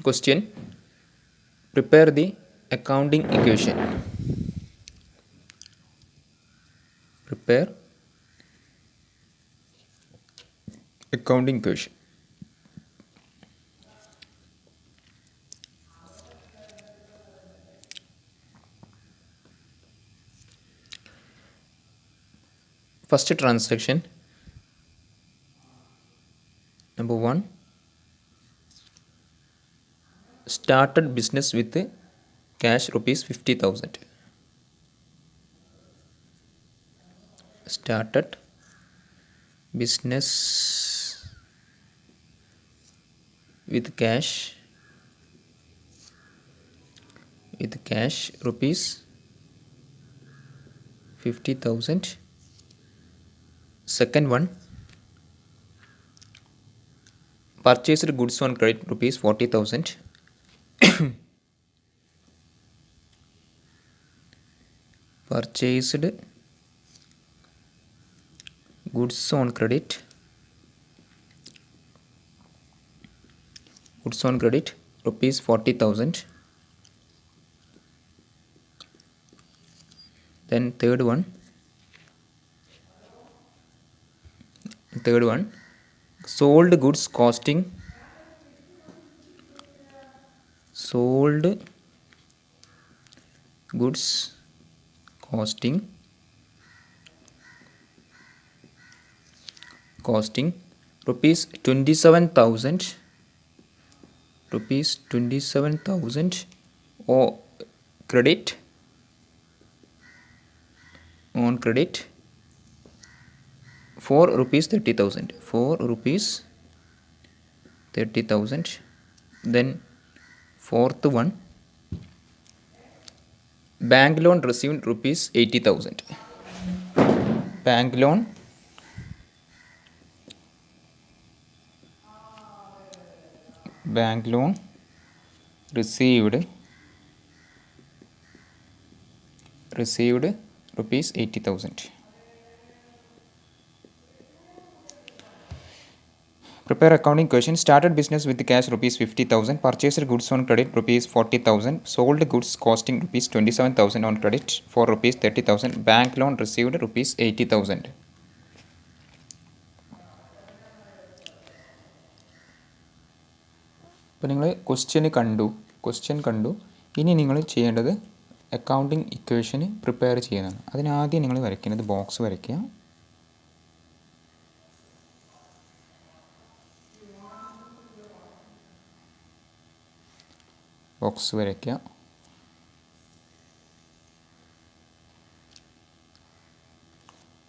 Question: prepare the accounting equation. Prepare accounting equation. First transaction, number 1, started business with cash rupees 50,000. Started business with cash rupees 50,000. Second one, purchased goods on credit rupees 40,000. Purchased goods on credit rupees 40,000. Then third one, sold goods costing rupees 27,000 or credit for rupees 30,000. Then fourth one, bank loan received rupees 80,000. Bank loan received rupees 80,000. Prepare accounting equation. Started business with cash rupees 50,000. Purchased goods on credit rupees 40,000. Sold goods costing rupees 27,000 on credit for rupees 30,000. Bank loan received rupees 80,000. അപ്പോൾ നിങ്ങൾ question കണ്ടു. ഇനി നിങ്ങൾ ചെയ്യേണ്ടത് accounting ഇക്വേഷന് prepare ചെയ്യുന്നതാണ്. അതിനാദ്യം നിങ്ങൾ വരയ്ക്കുന്നത് ബോക്സ് വരയ്ക്കുക.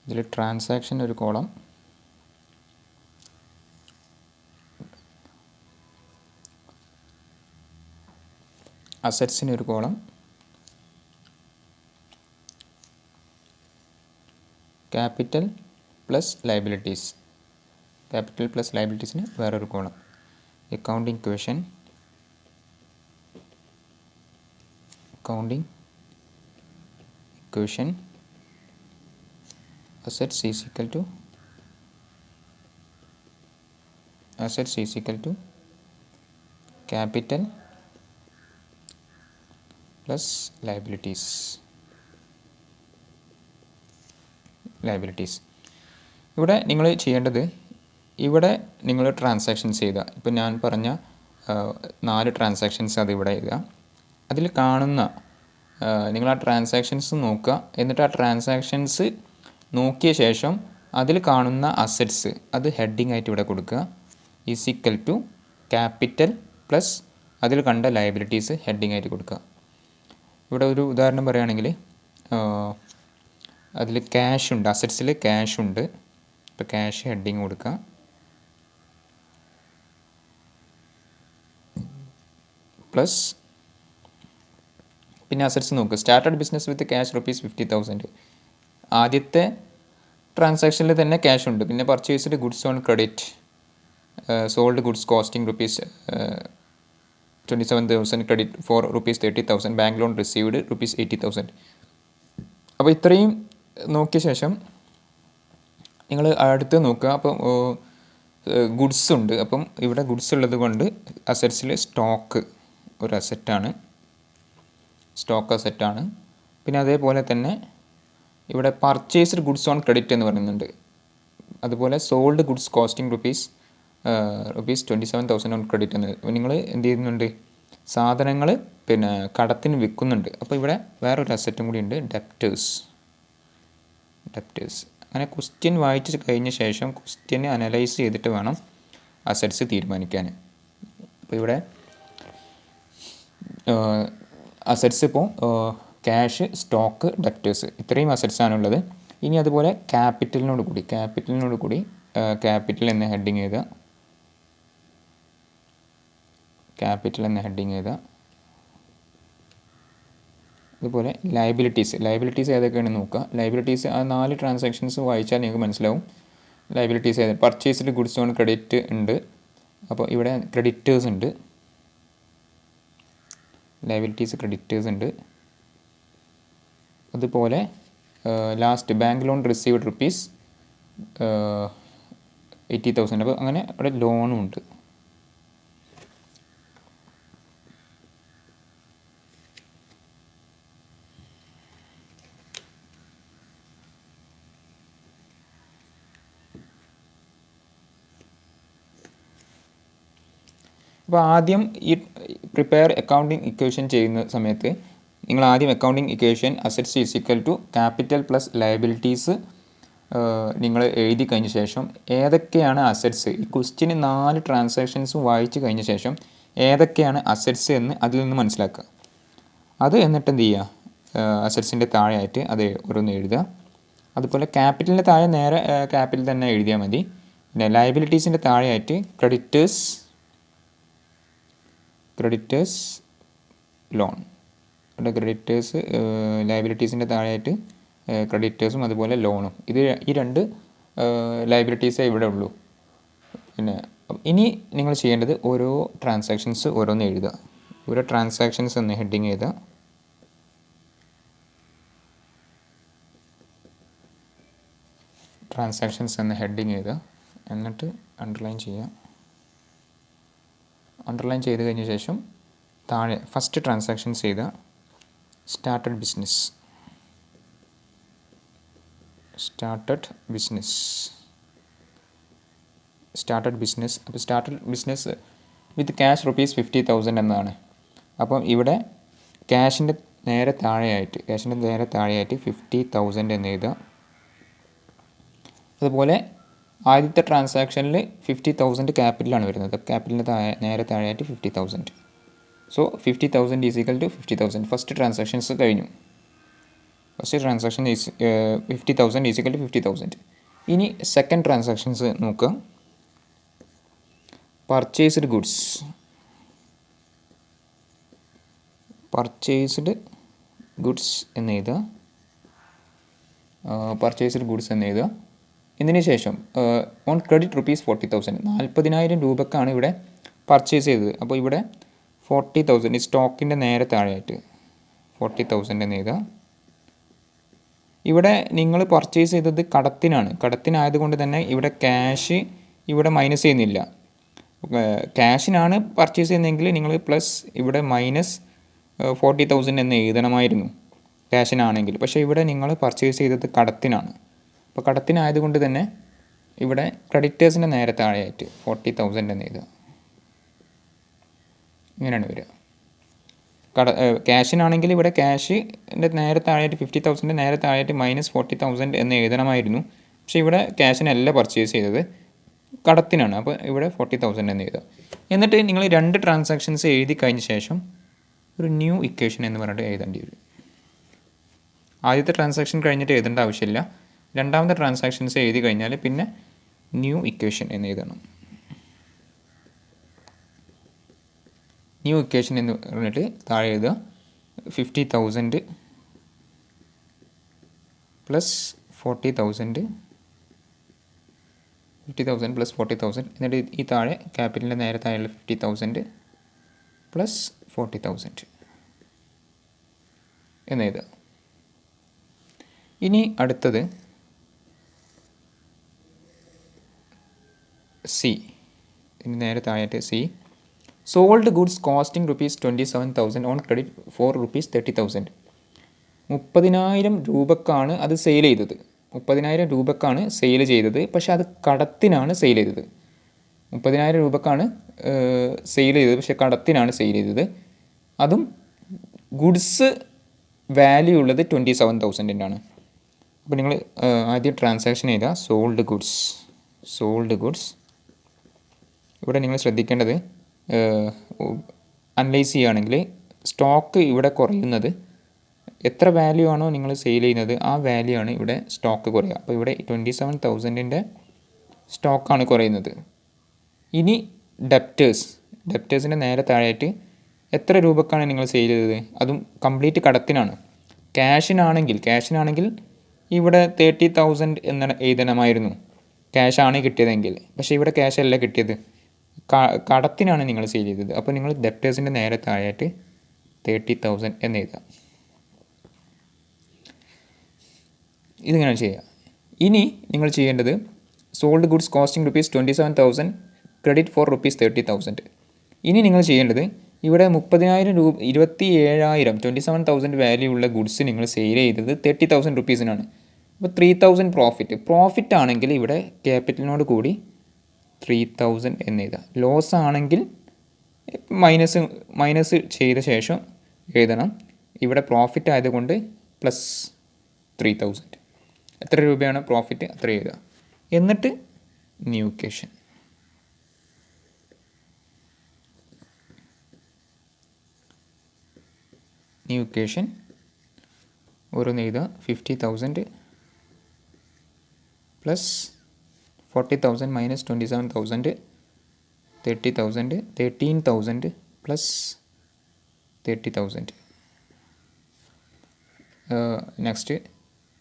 ഇതിൽ ട്രാൻസാക്ഷൻ ഒരു കോളം, അസറ്റ്സിന് ഒരു കോളം, ക്യാപിറ്റൽ പ്ലസ് ലയബിലിറ്റീസിന് വേറൊരു column. Accounting equation assets is equal to capital plus liabilities. ഇവിടെ നിങ്ങൾ ചെയ്യേണ്ടത്, ഇവിടെ നിങ്ങൾ ട്രാൻസാക്ഷൻസ് ചെയ്ത, ഇപ്പം ഞാൻ പറഞ്ഞ 4 ട്രാൻസാക്ഷൻസ് അതിവിടെ എഴുതുക. അതിൽ കാണുന്ന നിങ്ങൾ ആ ട്രാൻസാക്ഷൻസ് നോക്കുക. എന്നിട്ട് ആ ട്രാൻസാക്ഷൻസ് നോക്കിയ ശേഷം അതിൽ കാണുന്ന അസറ്റ്സ് അത് ഹെഡിങ് ആയിട്ട് ഇവിടെ കൊടുക്കുക. Is equal to capital plus അതിൽ കണ്ട ലയബിലിറ്റീസ് ഹെഡിങ് ആയിട്ട് കൊടുക്കുക. ഇവിടെ ഒരു ഉദാഹരണം പറയുകയാണെങ്കിൽ അതിൽ ക്യാഷ് ഉണ്ട്, അസറ്റ്സിൽ ക്യാഷ് ഉണ്ട്. ഇപ്പോൾ ക്യാഷ് ഹെഡിങ് കൊടുക്കുക. പ്ലസ് പിന്നെ അസറ്റ്സ് നോക്കുക. Started business with cash rupees 50,000. ആദ്യത്തെ ട്രാൻസാക്ഷനിൽ തന്നെ ക്യാഷ് ഉണ്ട്. പിന്നെ purchased goods on credit, sold goods costing rupees 27,000 credit for rupees 30,000. Bank loan received rupees 80,000. അപ്പോൾ ഇത്രയും നോക്കിയ ശേഷം നിങ്ങൾ അടുത്ത് നോക്കുക. അപ്പോൾ ഗുഡ്സ് ഉണ്ട്. അപ്പം ഇവിടെ ഗുഡ്സ് ഉള്ളത് കൊണ്ട് അസറ്റ്സിൽ സ്റ്റോക്ക് ഒരു അസറ്റാണ്, സ്റ്റോക്ക് അസറ്റാണ്. പിന്നെ അതേപോലെ തന്നെ ഇവിടെ പർച്ചേസ്ഡ് ഗുഡ്സ് ഓൺ ക്രെഡിറ്റ് എന്ന് പറയുന്നുണ്ട്. അതുപോലെ sold goods costing rupees 27,000 on credit എന്ന്. നിങ്ങൾ എന്ത് ചെയ്യുന്നുണ്ട്, സാധനങ്ങൾ പിന്നെ കടത്തിന് വിൽക്കുന്നുണ്ട്. അപ്പോൾ ഇവിടെ വേറൊരു അസറ്റും കൂടി ഉണ്ട്, ഡെപ്റ്റേഴ്സ്. അങ്ങനെ ക്വസ്റ്റ്യൻ വായിച്ച് കഴിഞ്ഞ ശേഷം ക്വസ്റ്റ്യനെ അനലൈസ് ചെയ്തിട്ട് വേണം അസറ്റ്സ് തീരുമാനിക്കാൻ. അപ്പോൾ ഇവിടെ അസറ്റ്സ് ഇപ്പോൾ ക്യാഷ്, സ്റ്റോക്ക്, ഡെപ്റ്റേഴ്സ് ഇത്രയും അസറ്റ്സാണുള്ളത്. ഇനി അതുപോലെ ക്യാപിറ്റലിനോട് കൂടി ക്യാപിറ്റൽ എന്ന ഹെഡിങ് എഴുതുക. അതുപോലെ ലയബിലിറ്റീസ് ഏതൊക്കെയാണെന്ന് നോക്കുക. ലയബിലിറ്റീസ് ആ 4 ട്രാൻസാക്ഷൻസ് വായിച്ചാൽ നിങ്ങൾക്ക് മനസ്സിലാവും ലയബിലിറ്റീസ് ഏത്. പർച്ചേസ്ഡ് ഗുഡ്സ് ഓൺ ക്രെഡിറ്റ് ഉണ്ട്. അപ്പോൾ ഇവിടെ ക്രെഡിറ്റേഴ്സ് ഉണ്ട്, ക്രെഡിറ്റേഴ്സ് ഉണ്ട്. അതുപോലെ last bank loan received rupees 80,000. അപ്പോൾ അങ്ങനെ ഇവിടെ ലോണും ഉണ്ട്. അപ്പോൾ ആദ്യം ഈ പ്രിപ്പയർ അക്കൗണ്ടിങ് ഇക്വേഷൻ ചെയ്യുന്ന സമയത്ത് നിങ്ങൾ ആദ്യം accounting equation assets is equal to capital plus liabilities നിങ്ങൾ എഴുതി കഴിഞ്ഞ ശേഷം ഏതൊക്കെയാണ് അസറ്റ്സ്, ഈ ക്വസ്റ്റ്യന് 4 ട്രാൻസാക്ഷൻസും വായിച്ച് കഴിഞ്ഞ ശേഷം ഏതൊക്കെയാണ് അസറ്റ്സ് എന്ന് അതിൽ നിന്ന് മനസ്സിലാക്കുക. അത് എന്നിട്ട് എന്ത് ചെയ്യുക, അസറ്റ്സിൻ്റെ താഴെയായിട്ട് അത് ഓരോന്ന് എഴുതുക. അതുപോലെ ക്യാപിറ്റലിൻ്റെ താഴെ നേരെ ക്യാപിറ്റൽ തന്നെ എഴുതിയാൽ മതി. പിന്നെ ലയബിലിറ്റീസിൻ്റെ താഴെയായിട്ട് ക്രെഡിറ്റേഴ്സ് ലോൺ. ഇവിടെ ക്രെഡിറ്റേഴ്സ് ലയബിലിറ്റീസിൻ്റെ താഴെയായിട്ട് ക്രെഡിറ്റേഴ്സും അതുപോലെ ലോണും. ഈ 2 ലയബിലിറ്റീസേ ഇവിടെ ഉള്ളൂ. പിന്നെ ഇനി നിങ്ങൾ ചെയ്യേണ്ടത് ഓരോ ട്രാൻസാക്ഷൻസ് ഓരോന്ന് എഴുതുക. ഓരോ ട്രാൻസാക്ഷൻസ് എന്ന ഹെഡിങ് എഴുതുക. എന്നിട്ട് അണ്ടർലൈൻ ചെയ്യുക. അണ്ടർലൈൻ ചെയ്ത് കഴിഞ്ഞ ശേഷം താഴെ ഫസ്റ്റ് ട്രാൻസാക്ഷൻസ് ചെയ്ത സ്റ്റാർട്ടഡ് ബിസിനസ്. അപ്പോൾ started business with cash rupees 50,000 എന്നതാണ്. അപ്പം ഇവിടെ ക്യാഷിൻ്റെ നേരെ താഴെയായിട്ട് 50,000 എന്ന് എഴുതുക. അതുപോലെ ആദ്യത്തെ ട്രാൻസാക്ഷനിൽ 50,000 ക്യാപിറ്റലാണ് വരുന്നത്. ക്യാപിറ്റലിന് നേരെ താഴെയായിട്ട് 50,000. So 50,000 is equal to 50,000. First transactions കഴിഞ്ഞു. First transaction 50,000 is equal to 50,000. ഇനി സെക്കൻഡ് ട്രാൻസാക്ഷൻസ് നോക്കുക. പർച്ചേസ്ഡ് ഗുഡ്സ് എന്ന് എഴുതുക. ഇതിന് ശേഷം ഓൺ ക്രെഡിറ്റ് റുപ്പീസ് 40,000, 40,000 രൂപക്കാണ് ഇവിടെ പർച്ചേസ് ചെയ്തത്. അപ്പോൾ ഇവിടെ 40,000 ഈ സ്റ്റോക്കിൻ്റെ നേരെ താഴെയായിട്ട് 40,000 എന്ന് എഴുതുക. ഇവിടെ നിങ്ങൾ പർച്ചേസ് ചെയ്തത് കടത്തിനായതുകൊണ്ട് തന്നെ ഇവിടെ ക്യാഷ് ഇവിടെ മൈനസ് ചെയ്യുന്നില്ല. ക്യാഷിനാണ് പർച്ചേസ് ചെയ്യുന്നതെങ്കിൽ നിങ്ങൾ പ്ലസ് ഇവിടെ മൈനസ് 40,000 എന്ന് എഴുതണമായിരുന്നു ക്യാഷിനാണെങ്കിൽ. പക്ഷേ ഇവിടെ നിങ്ങൾ പർച്ചേസ് ചെയ്തത് കടത്തിനാണ്. അപ്പോൾ കടത്തിനായതുകൊണ്ട് തന്നെ ഇവിടെ ക്രെഡിറ്റേഴ്സിൻ്റെ നേരെ താഴെയായിട്ട് 40,000 എന്ന് എഴുതുക. ഇങ്ങനെയാണ് വരിക. ക്യാഷിനാണെങ്കിൽ ഇവിടെ ക്യാഷിൻ്റെ നേരെ താഴെയായിട്ട് 50,000 നേരെ താഴെയായിട്ട് മൈനസ് 40,000 എന്ന് എഴുതണമായിരുന്നു. പക്ഷേ ഇവിടെ ക്യാഷിനല്ല പർച്ചേസ് ചെയ്തത്, കടത്തിനാണ്. അപ്പോൾ ഇവിടെ 40,000 എന്ന് എഴുതുക. എന്നിട്ട് നിങ്ങൾ 2 ട്രാൻസാക്ഷൻസ് എഴുതി കഴിഞ്ഞ ശേഷം ഒരു ന്യൂ ഇക്വേഷൻ എന്ന് പറഞ്ഞിട്ട് എഴുതേണ്ടി വരും. ആദ്യത്തെ ട്രാൻസാക്ഷൻ കഴിഞ്ഞിട്ട് എഴുതേണ്ട ആവശ്യമില്ല. രണ്ടാമത്തെ ട്രാൻസാക്ഷൻസ് എഴുതി കഴിഞ്ഞാൽ പിന്നെ ന്യൂ ഇക്വേഷൻ എന്ന് എഴുതണം. ന്യൂ ഇക്വേഷൻ എന്ന് പറഞ്ഞിട്ട് താഴെ എഴുതുക 50,000 പ്ലസ് 40,000 പ്ലസ് 40,000. എന്നിട്ട് ഈ താഴെ ക്യാപിറ്റലിൻ്റെ നേരെ താഴെയുള്ള 50,000 പ്ലസ് 40,000 എന്ന് എഴുതുക. ഇനി അടുത്തത് സി, ഇതിന് നേരെ താഴായിട്ട് C, sold goods costing ₹27,000 on credit for ₹30,000. 30,000 രൂപക്കാണ് അത് സെയിൽ ചെയ്തത്. 30,000 രൂപക്കാണ് സെയിൽ ചെയ്തത്, പക്ഷെ അത് കടത്തിനാണ് സെയിൽ ചെയ്തത്. 30,000 രൂപക്കാണ് സെയിൽ ചെയ്തത്, പക്ഷെ കടത്തിനാണ് സെയിൽ ചെയ്തത്. അതും ഗുഡ്സ് വാല്യൂ ഉള്ളത് 27,000 ആണ്. അപ്പോൾ നിങ്ങൾ ആദ്യം ട്രാൻസാക്ഷൻ ചെയ്താൽ സോൾഡ് ഗുഡ്സ്. ഇവിടെ നിങ്ങൾ ശ്രദ്ധിക്കേണ്ടത്, അനലൈസ് ചെയ്യുകയാണെങ്കിൽ സ്റ്റോക്ക് ഇവിടെ കുറയുന്നത് എത്ര വാല്യൂ ആണോ നിങ്ങൾ സെയിൽ ചെയ്യുന്നത് ആ വാല്യൂ ആണ് ഇവിടെ സ്റ്റോക്ക് കുറയുക. അപ്പോൾ ഇവിടെ 27,000 സ്റ്റോക്കാണ് കുറയുന്നത്. ഇനി ഡെപ്റ്റേഴ്സിൻ്റെ നേരെ താഴെയായിട്ട് എത്ര രൂപക്കാണ് നിങ്ങൾ സെയിൽ ചെയ്തത്, അതും കംപ്ലീറ്റ് കടത്തിനാണ്. ക്യാഷിനാണെങ്കിൽ ഇവിടെ 30,000 എന്ന് എഴുതണമായിരുന്നു, ക്യാഷാണ് കിട്ടിയതെങ്കിൽ. പക്ഷേ ഇവിടെ ക്യാഷ് അല്ല കിട്ടിയത്, കടത്തിനാണ് നിങ്ങൾ സെയിൽ ചെയ്തത്. അപ്പോൾ നിങ്ങൾ ഡെപ്റ്റേഴ്സിൻ്റെ നേരെ താഴെയായിട്ട് 30,000 എന്ന് എഴുതാം. ഇതിങ്ങനെ ചെയ്യുക. ഇനി നിങ്ങൾ ചെയ്യേണ്ടത് sold goods costing ₹27,000 credit for ₹30,000. ഇനി നിങ്ങൾ ചെയ്യേണ്ടത് ഇവിടെ 30,000 രൂപ 27,000 27,000 വാല്യൂ ഉള്ള ഗുഡ്സ് നിങ്ങൾ സെയിൽ ചെയ്തത് ₹30,000 അപ്പോൾ 3,000 പ്രോഫിറ്റ് ആണെങ്കിൽ ഇവിടെ ക്യാപിറ്റലിനോട് കൂടി 3,000 എന്ന് എഴുതാം. ലോസ് ആണെങ്കിൽ മൈനസ് ചെയ്ത ശേഷം എഴുതണം. ഇവിടെ പ്രോഫിറ്റ് ആയതുകൊണ്ട് പ്ലസ് 3,000. എത്ര രൂപയാണ് പ്രോഫിറ്റ് അത്ര എഴുതുക. എന്നിട്ട് ന്യൂ ഇക്വേഷൻ ഓരോന്ന് എഴുതുക. 50,000 plus 40,000 minus 27,000 30,000 13,000 plus 30,000. Next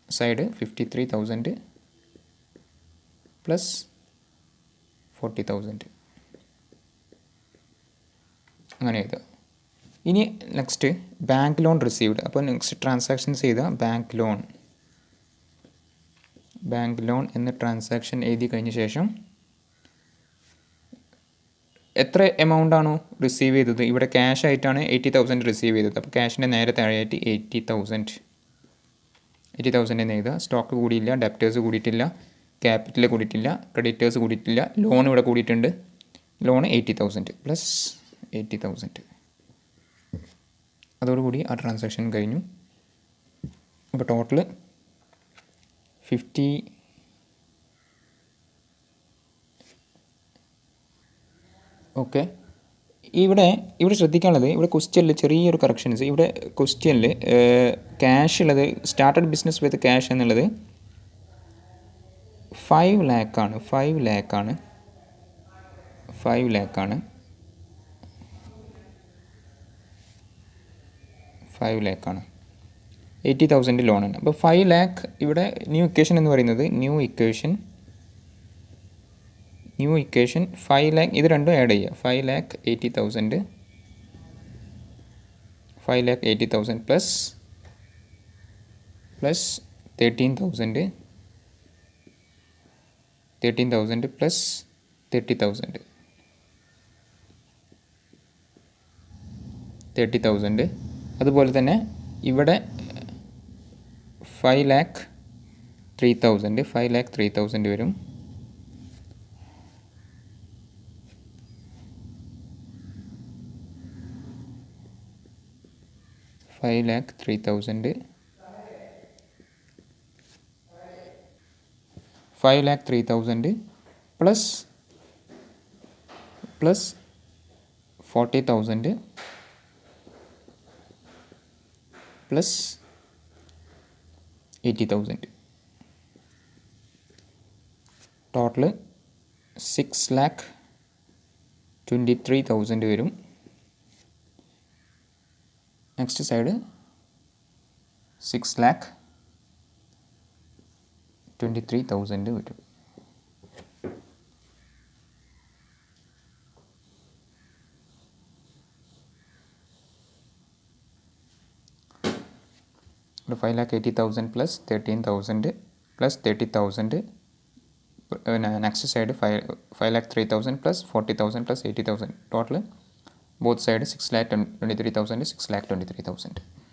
side 53,000 plus 40,000 അങ്ങനെ എഴുതുക. ഇനി നെക്സ്റ്റ് ബാങ്ക് ലോൺ റിസീവ്ഡ്. അപ്പോൾ നെക്സ്റ്റ് ട്രാൻസാക്ഷൻസ് ചെയ്താൽ ബാങ്ക് ലോൺ എന്ന ട്രാൻസാക്ഷൻ എഴുതി കഴിഞ്ഞ ശേഷം എത്ര എമൗണ്ട് ആണോ റിസീവ് ചെയ്തത്, ഇവിടെ ക്യാഷ് ആയിട്ടാണ് 80,000 റിസീവ് ചെയ്തത്. അപ്പോൾ ക്യാഷിൻ്റെ നേരെ താഴെയായിട്ട് 80,000 എന്ന് എഴുതുക. സ്റ്റോക്ക് കൂടിയില്ല, ഡെപ്റ്റേഴ്സ് കൂടിയിട്ടില്ല, ക്യാപിറ്റൽ കൂടിയിട്ടില്ല, ക്രെഡിറ്റേഴ്സ് കൂടിയിട്ടില്ല, ലോൺ ഇവിടെ കൂടിയിട്ടുണ്ട്. Loan 80,000 plus 80,000. അതോടുകൂടി ആ ട്രാൻസാക്ഷൻ കഴിഞ്ഞു. അപ്പോൾ ടോട്ടൽ 50. ഓക്കെ, ഇവിടെ ശ്രദ്ധിക്കാനുള്ളത്, ഇവിടെ ക്വസ്റ്റ്യനിൽ ചെറിയൊരു കറക്ഷൻസ്. ഇവിടെ ക്വസ്റ്റ്യനിൽ ക്യാഷ് ഉള്ളത് സ്റ്റാർട്ടഡ് ബിസിനസ് വിത്ത് ക്യാഷ് എന്നുള്ളത് 5 lakh ആണ്. 5 lakh ആണ്. 80,000 ലോണാണ്. അപ്പോൾ 5 lakh ഇവിടെ ന്യൂ ഇക്വേഷൻ എന്ന് പറയുന്നത് ന്യൂ ഇക്വേഷൻ 5 lakh ഇത് രണ്ടും ആഡ് ചെയ്യുക. 5,80,000 പ്ലസ് 13,000 പ്ലസ് 30,000. അതുപോലെ തന്നെ ഇവിടെ 5,03,000 വരും. $5,03,000 പ്ലസ് 40,000 പ്ലസ് 80,000. ടോട്ടൽ 6,23,000 വരും. നെക്സ്റ്റ് സൈഡ് 6,23,000 വരും. ഇവിടെ 5,80,000 പ്ലസ് 13,000 പ്ലസ് 30,000 പിന്നെ next side 5,03,000 plus 40,000 plus 80,000 total both side 6,23,000 6,23,000.